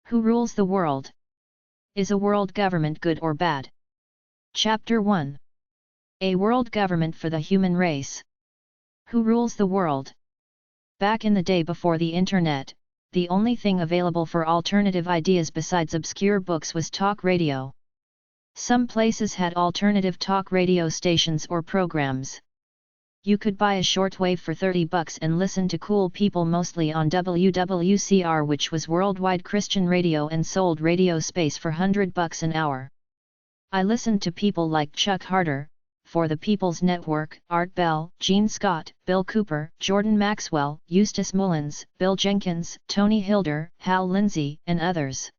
Who rules the world? Is a world government good or bad? Chapter 1. A world government for the human race. Who rules the world? Back in the day before the internet, the only thing available for alternative ideas besides obscure books was talk radio. Some places had alternative talk radio stations or programs. You could buy a shortwave for $30 and listen to cool people mostly on WWCR, which was worldwide Christian radio and sold radio space for $100 an hour. I listened to people like Chuck Harder, For the People's Network, Art Bell, Gene Scott, Bill Cooper, Jordan Maxwell, Eustace Mullins, Bill Jenkins, Tony Hilder, Hal Lindsey, and others.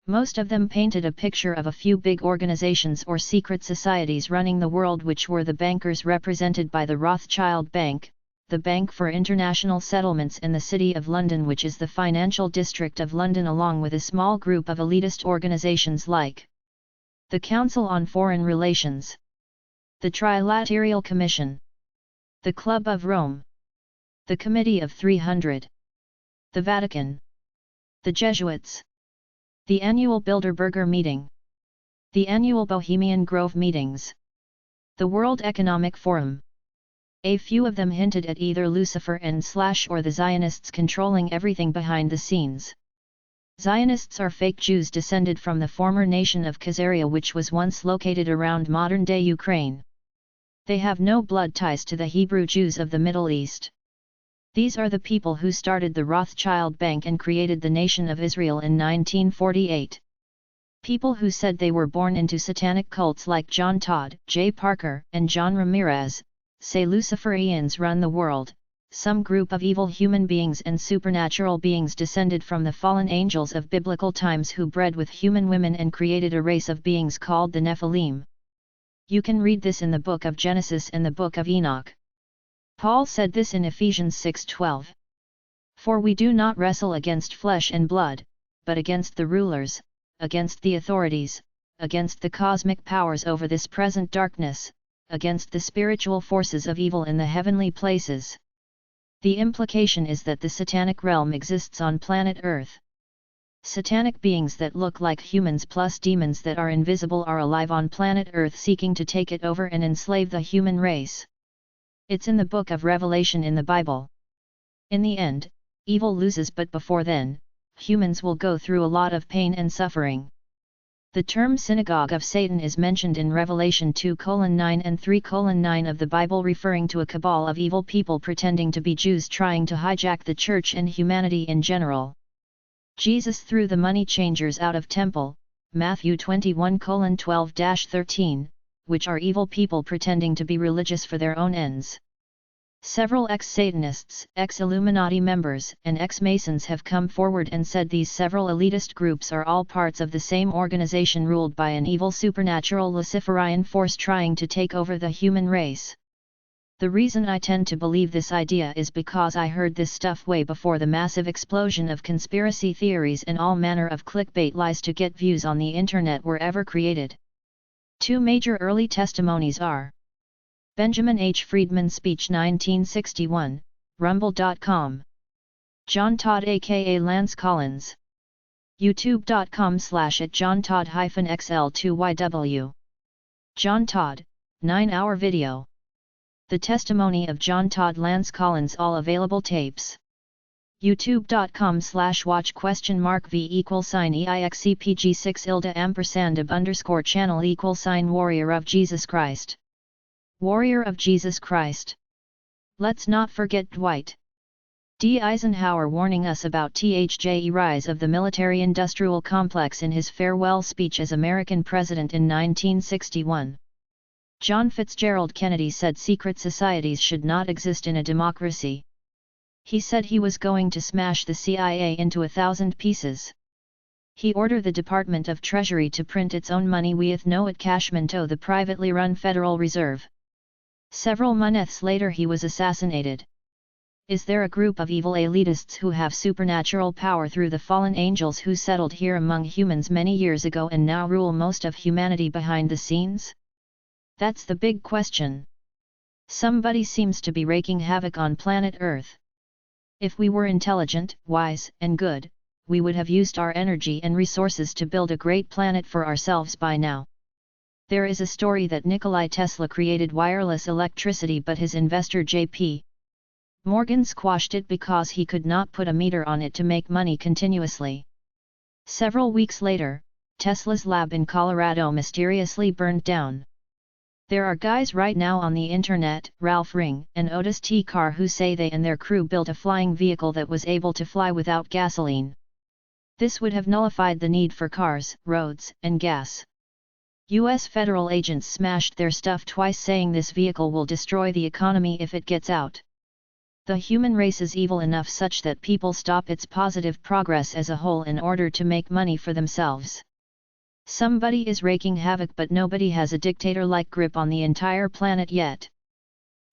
Most of them painted a picture of a few big organizations or secret societies running the world, which were the bankers represented by the Rothschild Bank, the Bank for International Settlements in the City of London, which is the financial district of London, along with a small group of elitist organizations like the Council on Foreign Relations, the Trilateral Commission, the Club of Rome, the Committee of 300, the Vatican, the Jesuits, the annual Bilderberger meeting, the annual Bohemian Grove meetings, the World Economic Forum. A few of them hinted at either Lucifer and / or the Zionists controlling everything behind the scenes. Zionists are fake Jews descended from the former nation of Khazaria, which was once located around modern-day Ukraine. They have no blood ties to the Hebrew Jews of the Middle East. These are the people who started the Rothschild Bank and created the Nation of Israel in 1948. People who said they were born into satanic cults like John Todd, Jay Parker, and John Ramirez, say Luciferians run the world, some group of evil human beings and supernatural beings descended from the fallen angels of biblical times who bred with human women and created a race of beings called the Nephilim. You can read this in the book of Genesis and the book of Enoch. Paul said this in Ephesians 6:12. For we do not wrestle against flesh and blood, but against the rulers, against the authorities, against the cosmic powers over this present darkness, against the spiritual forces of evil in the heavenly places. The implication is that the satanic realm exists on planet Earth. Satanic beings that look like humans plus demons that are invisible are alive on planet Earth, seeking to take it over and enslave the human race. It's in the book of Revelation in the Bible. In the end, evil loses, but before then, humans will go through a lot of pain and suffering. The term synagogue of Satan is mentioned in Revelation 2:9 and 3:9 of the Bible, referring to a cabal of evil people pretending to be Jews trying to hijack the church and humanity in general. Jesus threw the money changers out of temple, Matthew 21:12-13, which are evil people pretending to be religious for their own ends. Several ex-Satanists, ex-Illuminati members, and ex-Masons have come forward and said these several elitist groups are all parts of the same organization ruled by an evil supernatural Luciferian force trying to take over the human race. The reason I tend to believe this idea is because I heard this stuff way before the massive explosion of conspiracy theories and all manner of clickbait lies to get views on the internet were ever created. Two major early testimonies are Benjamin H. Friedman's speech 1961, Rumble.com. John Todd aka Lance Collins. YouTube.com/@JohnTodd-XL2YW. John Todd, 9-hour video. The testimony of John Todd Lance Collins, all available tapes. YouTube.com/watch?mark v=EIXCPG6 ~ampersand _channel Warrior of Jesus Christ. Warrior of Jesus Christ. Let's not forget Dwight D. Eisenhower warning us about the rise of the military-industrial complex in his farewell speech as American president in 1961. John Fitzgerald Kennedy said secret societies should not exist in a democracy. He said he was going to smash the CIA into 1,000 pieces. He ordered the Department of Treasury to print its own money with no attachment to the privately run Federal Reserve. Several months later he was assassinated. Is there a group of evil elitists who have supernatural power through the fallen angels who settled here among humans many years ago and now rule most of humanity behind the scenes? That's the big question. Somebody seems to be wreaking havoc on planet Earth. If we were intelligent, wise, and good, we would have used our energy and resources to build a great planet for ourselves by now. There is a story that Nikola Tesla created wireless electricity, but his investor J.P. Morgan squashed it because he could not put a meter on it to make money continuously. Several weeks later, Tesla's lab in Colorado mysteriously burned down. There are guys right now on the internet, Ralph Ring and Otis T. Carr, who say they and their crew built a flying vehicle that was able to fly without gasoline. This would have nullified the need for cars, roads, and gas. U.S. federal agents smashed their stuff twice, saying this vehicle will destroy the economy if it gets out. The human race is evil enough such that people stop its positive progress as a whole in order to make money for themselves. Somebody is wreaking havoc, but nobody has a dictator-like grip on the entire planet yet.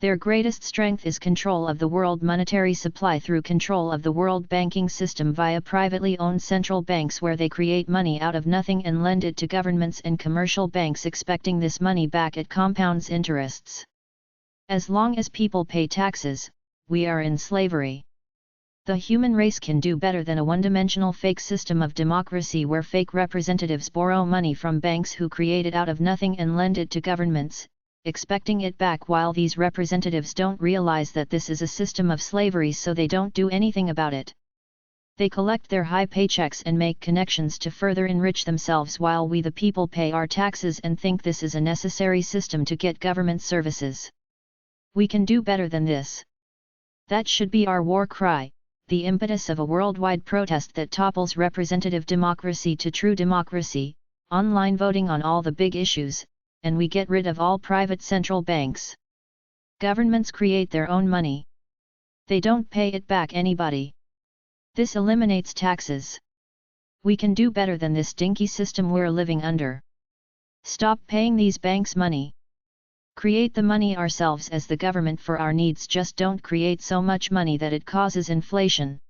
Their greatest strength is control of the world monetary supply through control of the world banking system via privately owned central banks, where they create money out of nothing and lend it to governments and commercial banks, expecting this money back at compounds interests. As long as people pay taxes, we are in slavery. The human race can do better than a one-dimensional fake system of democracy where fake representatives borrow money from banks who create it out of nothing and lend it to governments, expecting it back, while these representatives don't realize that this is a system of slavery, so they don't do anything about it. They collect their high paychecks and make connections to further enrich themselves, while we the people pay our taxes and think this is a necessary system to get government services. We can do better than this. That should be our war cry, the impetus of a worldwide protest that topples representative democracy to true democracy, online voting on all the big issues, and we get rid of all private central banks. Governments create their own money. They don't pay it back anybody. This eliminates taxes. We can do better than this dinky system we're living under. Stop paying these banks money. Create the money ourselves as the government for our needs, just don't create so much money that it causes inflation.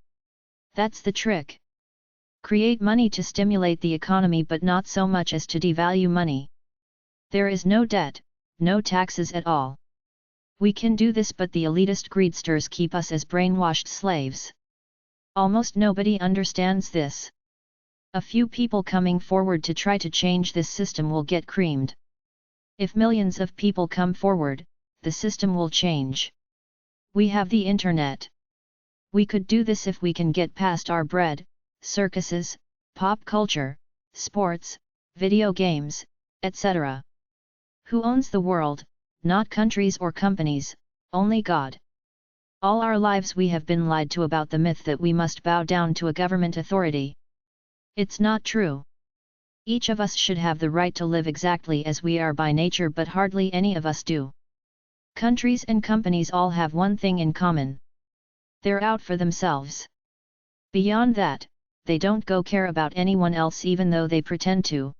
That's the trick. Create money to stimulate the economy, but not so much as to devalue money. There is no debt, no taxes at all. We can do this, but the elitist greedsters keep us as brainwashed slaves. Almost nobody understands this. A few people coming forward to try to change this system will get creamed. If millions of people come forward, the system will change. We have the internet. We could do this if we can get past our bread, circuses, pop culture, sports, video games, etc. Who owns the world? Not countries or companies, only God. All our lives we have been lied to about the myth that we must bow down to a government authority. It's not true. Each of us should have the right to live exactly as we are by nature, but hardly any of us do. Countries and companies all have one thing in common. They're out for themselves. Beyond that, they don't care about anyone else, even though they pretend to.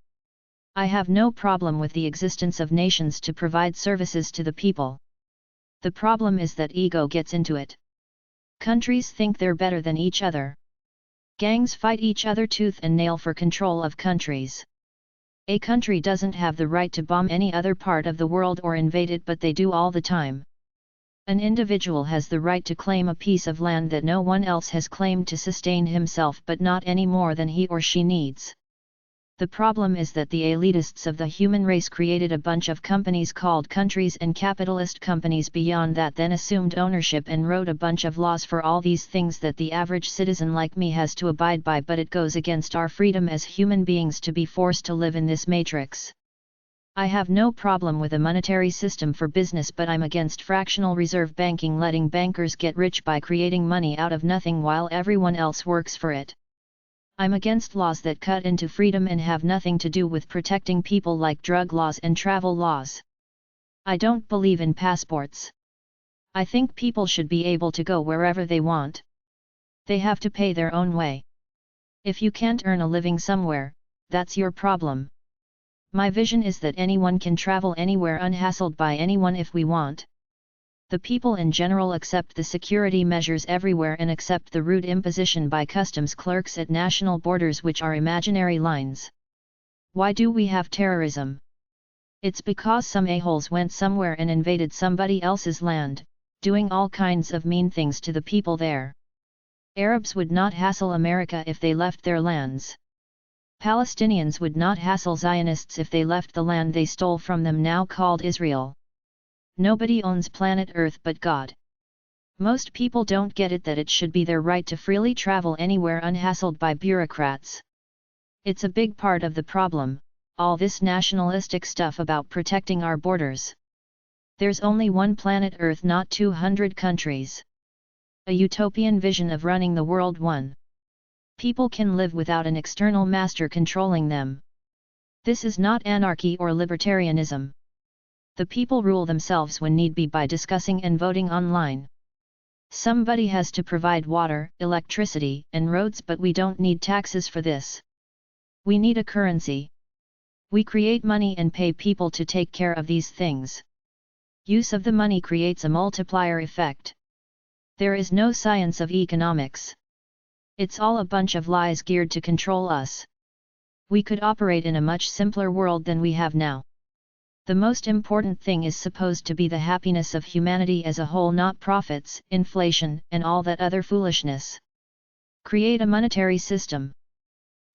I have no problem with the existence of nations to provide services to the people. The problem is that ego gets into it. Countries think they're better than each other. Gangs fight each other tooth and nail for control of countries. A country doesn't have the right to bomb any other part of the world or invade it, but they do all the time. An individual has the right to claim a piece of land that no one else has claimed to sustain himself, but not any more than he or she needs. The problem is that the elitists of the human race created a bunch of companies called countries and capitalist companies beyond that, then assumed ownership and wrote a bunch of laws for all these things that the average citizen like me has to abide by, but it goes against our freedom as human beings to be forced to live in this matrix. I have no problem with a monetary system for business, but I'm against fractional reserve banking, letting bankers get rich by creating money out of nothing while everyone else works for it. I'm against laws that cut into freedom and have nothing to do with protecting people, like drug laws and travel laws. I don't believe in passports. I think people should be able to go wherever they want. They have to pay their own way. If you can't earn a living somewhere, that's your problem. My vision is that anyone can travel anywhere unhassled by anyone if we want. The people in general accept the security measures everywhere and accept the rude imposition by customs clerks at national borders, which are imaginary lines. Why do we have terrorism? It's because some a-holes went somewhere and invaded somebody else's land, doing all kinds of mean things to the people there. Arabs would not hassle America if they left their lands. Palestinians would not hassle Zionists if they left the land they stole from them, now called Israel. Nobody owns planet Earth but God. Most people don't get it that it should be their right to freely travel anywhere unhassled by bureaucrats. It's a big part of the problem, all this nationalistic stuff about protecting our borders. There's only one planet Earth, not 200 countries. A utopian vision of running the world one. People can live without an external master controlling them. This is not anarchy or libertarianism. The people rule themselves when need be by discussing and voting online. Somebody has to provide water, electricity, and roads, but we don't need taxes for this. We need a currency. We create money and pay people to take care of these things. Use of the money creates a multiplier effect. There is no science of economics. It's all a bunch of lies geared to control us. We could operate in a much simpler world than we have now. The most important thing is supposed to be the happiness of humanity as a whole, not profits, inflation, and all that other foolishness. Create a monetary system.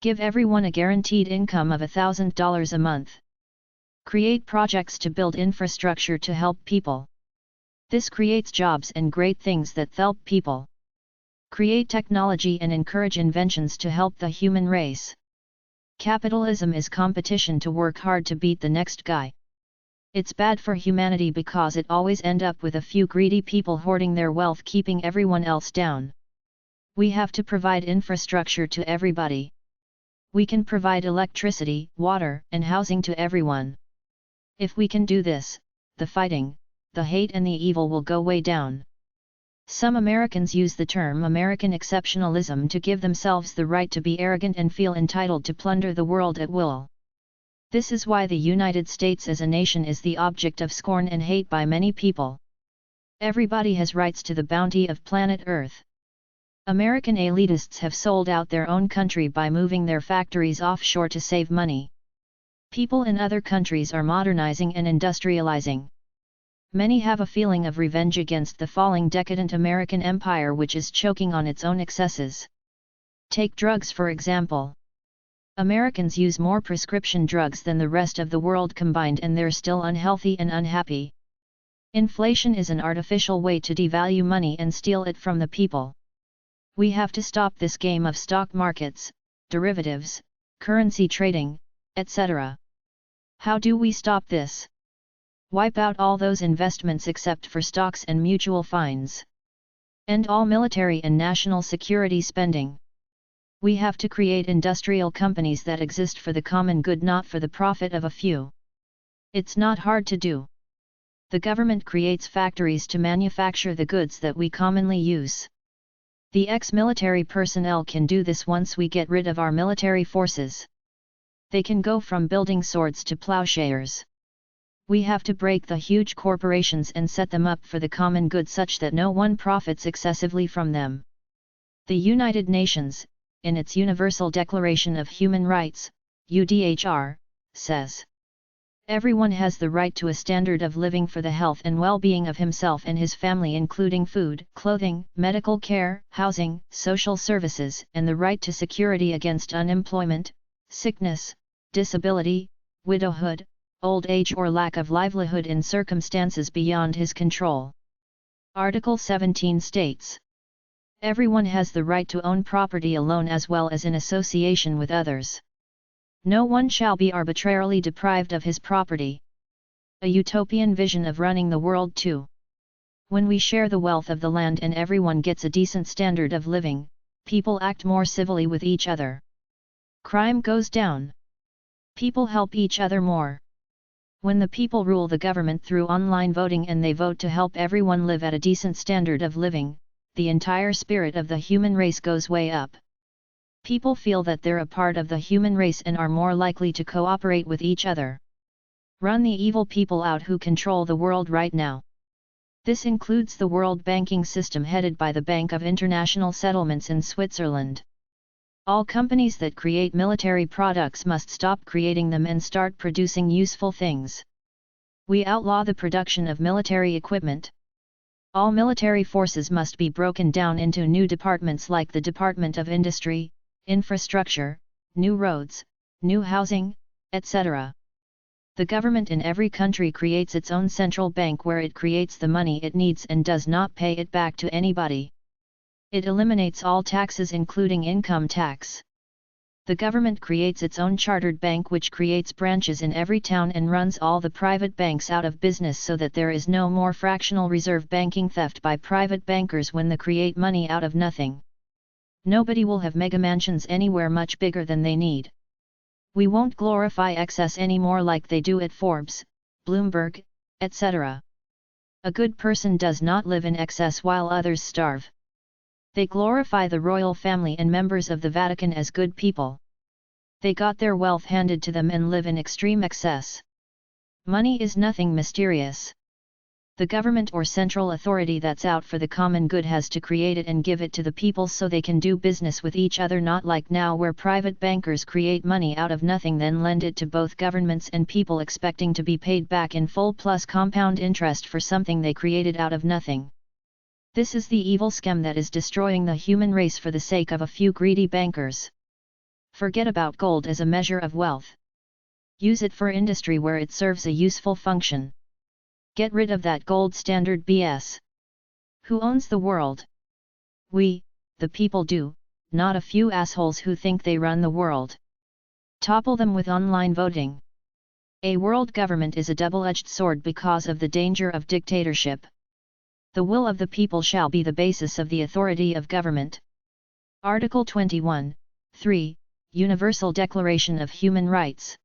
Give everyone a guaranteed income of $1,000 a month. Create projects to build infrastructure to help people. This creates jobs and great things that help people. Create technology and encourage inventions to help the human race. Capitalism is competition to work hard to beat the next guy. It's bad for humanity because it always ends up with a few greedy people hoarding their wealth, keeping everyone else down. We have to provide infrastructure to everybody. We can provide electricity, water, and housing to everyone. If we can do this, the fighting, the hate and the evil will go way down. Some Americans use the term American exceptionalism to give themselves the right to be arrogant and feel entitled to plunder the world at will. This is why the United States as a nation is the object of scorn and hate by many people. Everybody has rights to the bounty of planet Earth. American elitists have sold out their own country by moving their factories offshore to save money. People in other countries are modernizing and industrializing. Many have a feeling of revenge against the falling decadent American empire, which is choking on its own excesses. Take drugs for example. Americans use more prescription drugs than the rest of the world combined, and they're still unhealthy and unhappy. Inflation is an artificial way to devalue money and steal it from the people. We have to stop this game of stock markets, derivatives, currency trading, etc. How do we stop this? Wipe out all those investments except for stocks and mutual funds. End all military and national security spending. We have to create industrial companies that exist for the common good, not for the profit of a few. It's not hard to do. The government creates factories to manufacture the goods that we commonly use. The ex-military personnel can do this once we get rid of our military forces. They can go from building swords to plowshares. We have to break the huge corporations and set them up for the common good such that no one profits excessively from them. The United Nations, in its Universal Declaration of Human Rights, UDHR, says, "Everyone has the right to a standard of living for the health and well-being of himself and his family, including food, clothing, medical care, housing, social services, and the right to security against unemployment, sickness, disability, widowhood, old age or lack of livelihood in circumstances beyond his control." Article 17 states, "Everyone has the right to own property alone as well as in association with others. No one shall be arbitrarily deprived of his property." A utopian vision of running the world too. When we share the wealth of the land and everyone gets a decent standard of living, people act more civilly with each other. Crime goes down. People help each other more. When the people rule the government through online voting and they vote to help everyone live at a decent standard of living, the entire spirit of the human race goes way up. People feel that they're a part of the human race and are more likely to cooperate with each other. Run the evil people out who control the world right now. This includes the world banking system headed by the Bank of International Settlements in Switzerland. All companies that create military products must stop creating them and start producing useful things. We outlaw the production of military equipment. All military forces must be broken down into new departments like the Department of Industry, Infrastructure, New Roads, New Housing, etc. The government in every country creates its own central bank where it creates the money it needs and does not pay it back to anybody. It eliminates all taxes including income tax. The government creates its own chartered bank which creates branches in every town and runs all the private banks out of business so that there is no more fractional reserve banking theft by private bankers when they create money out of nothing. Nobody will have mega mansions anywhere much bigger than they need. We won't glorify excess anymore like they do at Forbes, Bloomberg, etc. A good person does not live in excess while others starve. They glorify the royal family and members of the Vatican as good people. They got their wealth handed to them and live in extreme excess. Money is nothing mysterious. The government or central authority that's out for the common good has to create it and give it to the people so they can do business with each other, not like now where private bankers create money out of nothing then lend it to both governments and people expecting to be paid back in full plus compound interest for something they created out of nothing. This is the evil scam that is destroying the human race for the sake of a few greedy bankers. Forget about gold as a measure of wealth. Use it for industry where it serves a useful function. Get rid of that gold standard BS. Who owns the world? We, the people do, not a few assholes who think they run the world. Topple them with online voting. A world government is a double-edged sword because of the danger of dictatorship. The will of the people shall be the basis of the authority of government. Article 21, 3, Universal Declaration of Human Rights.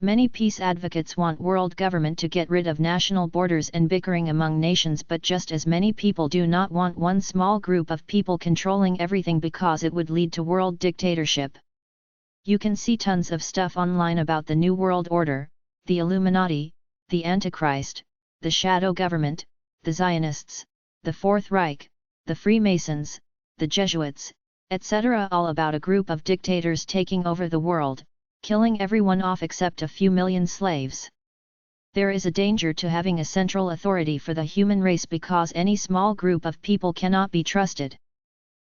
Many peace advocates want world government to get rid of national borders and bickering among nations, but just as many people do not want one small group of people controlling everything because it would lead to world dictatorship. You can see tons of stuff online about the New World Order, the Illuminati, the Antichrist, the shadow government, the Zionists, the Fourth Reich, the Freemasons, the Jesuits, etc. all about a group of dictators taking over the world, killing everyone off except a few million slaves. There is a danger to having a central authority for the human race because any small group of people cannot be trusted.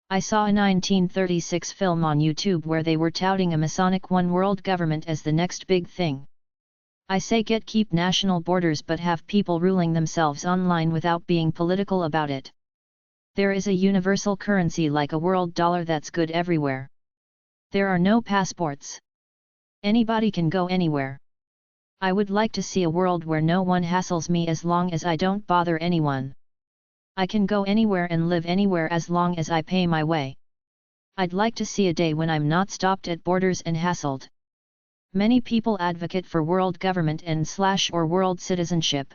I saw a 1936 film on YouTube where they were touting a Masonic one world government as the next big thing. I say keep national borders but have people ruling themselves online without being political about it. There is a universal currency like a world dollar that's good everywhere. There are no passports. Anybody can go anywhere. I would like to see a world where no one hassles me as long as I don't bother anyone. I can go anywhere and live anywhere as long as I pay my way. I'd like to see a day when I'm not stopped at borders and hassled. Many people advocate for world government and/or world citizenship.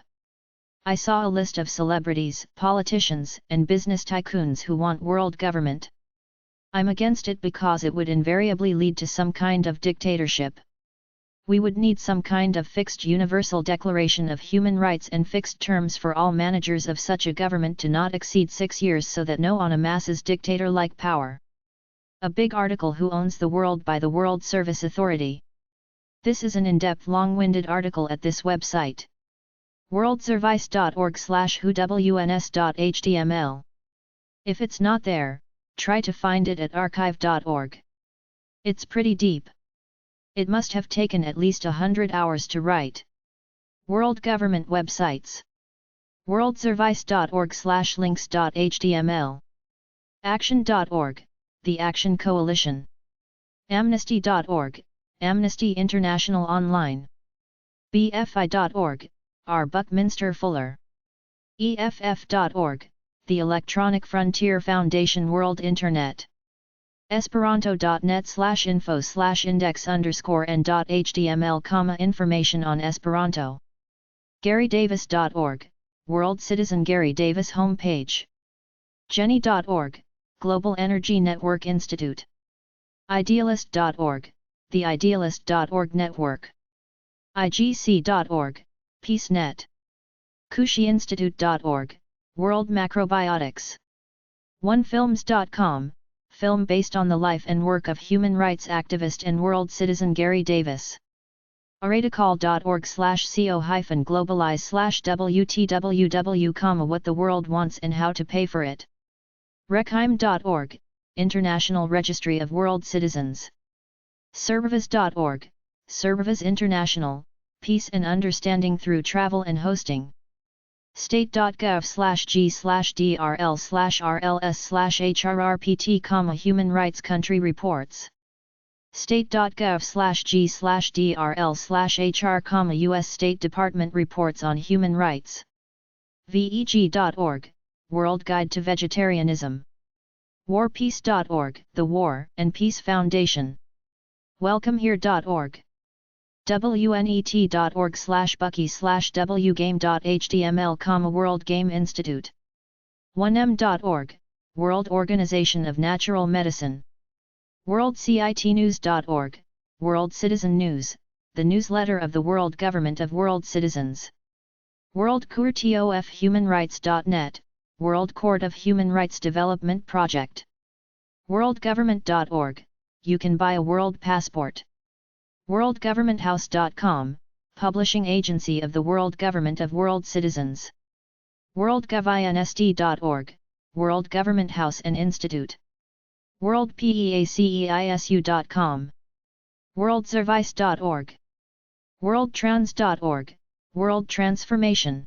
I saw a list of celebrities, politicians, and business tycoons who want world government. I'm against it because it would invariably lead to some kind of dictatorship. We would need some kind of fixed universal declaration of human rights and fixed terms for all managers of such a government to not exceed 6 years so that no one amasses dictator-like power. A big article Who Owns the World by the World Service Authority. This is an in-depth long-winded article at this website. worldservice.org/whowns.html. If it's not there, try to find it at archive.org. It's pretty deep. It must have taken at least 100 hours to write. World government websites. worldservice.org/links.html. Action.org, the Action Coalition. Amnesty.org, Amnesty International Online. BFI.org, R. Buckminster Fuller. EFF.org, the Electronic Frontier Foundation World Internet. Esperanto.net/info/index_and.html, information on Esperanto. GaryDavis.org, World Citizen Gary Davis homepage. Jenny.org, Global Energy Network Institute. Idealist.org, the Idealist.org Network. IGC.org, PeaceNet. KushiInstitute.org, World Macrobiotics. OneFilms.com, film based on the life and work of human rights activist and world citizen Gary Davis. article.org/co-globalize/wtww, what the world wants and how to pay for it. Recheim.org, International Registry of World Citizens. Servivas.org, Servivas International, Peace and Understanding Through Travel and Hosting. State.gov/g/drl/rls/hrrpt, Human Rights Country Reports. State.gov/g/drl/hr, U.S. State Department Reports on Human Rights. VEG.org, World Guide to Vegetarianism. Warpeace.org, the War and Peace Foundation. WelcomeHere.org. wnet.org/bucky/wgame.html, World Game Institute. 1m.org, World Organization of Natural Medicine. WorldCitNews.org, World Citizen News, the newsletter of the World Government of World Citizens. WorldCourtOfHumanRights.net, World Court of Human Rights Development Project. WorldGovernment.org, you can buy a world passport. WorldGovernmentHouse.com, publishing agency of the World Government of World Citizens. WorldGovinst.org, World Government House and Institute. WorldPeaceisu.com. WorldService.org. WorldTrans.org, World Transformation.